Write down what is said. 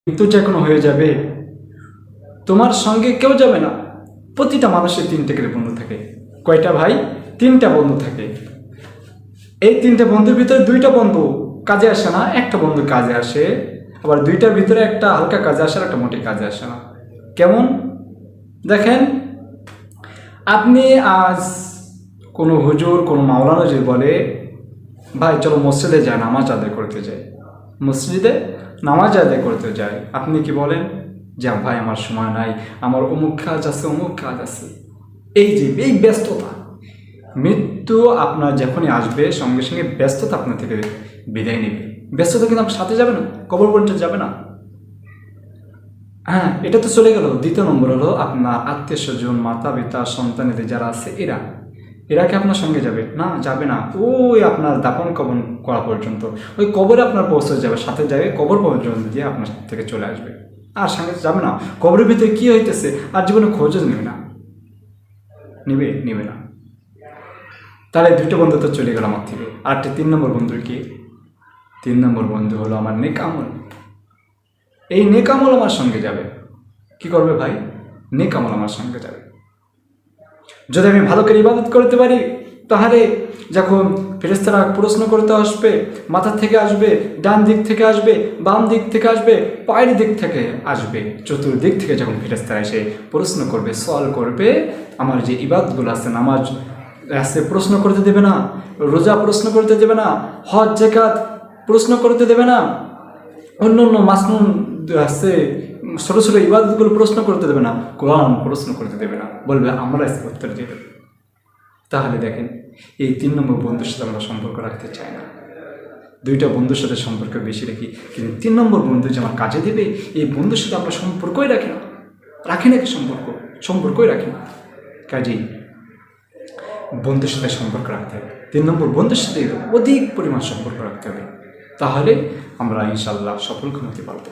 মৃত্যু যখন হয়ে যাবে তোমার সঙ্গে কেউ যাবে না। প্রতিটা মানুষের তিনটে করে বন্ধু থাকে। কয়টা ভাই? তিনটা বন্ধু থাকে। এই তিনটা বন্ধুর ভিতরে দুইটা বন্ধু কাজে আসে না, একটা বন্ধু কাজে আসে। আবার দুইটার ভিতরে একটা হালকা কাজে আসে আর একটা মোটে কাজে আসে না। কেমন? দেখেন, আপনি আজ কোনো হুজুর, কোনো মাওলানা যদি বলে ভাই চলো মসজিদে যাই, নামাজ আদায় করতে যাই, মসজিদে নামাজ আদায় করতে যাই, আপনি কি বলেন যে ভাই আমার সময় নাই, আমার অমুক কাজ আছে, অমুক কাজ আছে। এই যে এই ব্যস্ততা, মৃত্যু আপনার যখনই আসবে সঙ্গে সঙ্গে ব্যস্ততা আপনার থেকে বিদায় নেবে। ব্যস্ততা কিন্তু আপনার সাথে যাবে না, কবর পর্যন্ত যাবে না। হ্যাঁ, এটা তো চলে গেল। দ্বিতীয় নম্বর হলো আপনার আত্মীয় স্বজন, মাতা পিতা, সন্তানেদের যারা আছে এরা কি আপনার সঙ্গে যাবে? না, যাবে না। ওই আপনার দাফন কবর করা পর্যন্ত, ওই কবরে আপনার পৌঁছে যাবে, সাথে যাবে, কবর পর্যন্ত দিয়ে আপনার থেকে চলে আসবে, আর সঙ্গে যাবে না। কবরের ভিতরে কি হইতেছে আর জীবনে খোঁজও নেবে না, নেবে না। তাহলে দুটো বন্ধু তো চলে গেল আমার থেকে। আর তিন নম্বর বন্ধু কি? তিন নম্বর বন্ধু হলো আমার নেক আমল। এই নেক আমল আমার সঙ্গে যাবে। কি করবে ভাই? নেক আমল আমার সঙ্গে যাবে। যদি আমি ভালো করে ইবাদত করতে পারি, তাহলে যখন ফেরেশতারা প্রশ্ন করতে আসবে, মাথা থেকে আসবে, ডান দিক থেকে আসবে, বাম দিক থেকে আসবে, পায়ের দিক থেকে আসবে, চতুর্দিক থেকে যখন ফেরেশতারা এসে প্রশ্ন করবে, সওয়াল করবে, আমার যে ইবাদতগুলো আছে, নামাজ আছে প্রশ্ন করতে দেবে না, রোজা প্রশ্ন করতে দেবে না, হজ যাকাত প্রশ্ন করতে দেবে না, অন্য অন্য মাসনুন আছে ছোটো ছোটো ইবাদতগুলো প্রশ্ন করতে দেবে না, কোরআন প্রশ্ন করতে দেবে না, বলবে আমরা উত্তর দিয়ে দেবো। তাহলে দেখেন, এই তিন নম্বর বন্ধুর সাথে আমরা সম্পর্ক রাখতে চাই না। দুইটা বন্ধুর সাথে সম্পর্ক বেশি রাখি, কিন্তু তিন নম্বর বন্ধু যে আমার কাজে দেবে, এই বন্ধুর সাথে আমরা সম্পর্কই রাখি নাকি সম্পর্কই রাখি না। কাজেই বন্ধুর সাথে সম্পর্ক রাখতে হবে। তিন নম্বর বন্ধুর সাথে অধিক পরিমাণ সম্পর্ক রাখতে হবে, তাহলে আমরা ইনশাআল্লাহ সফল হতে পারবো।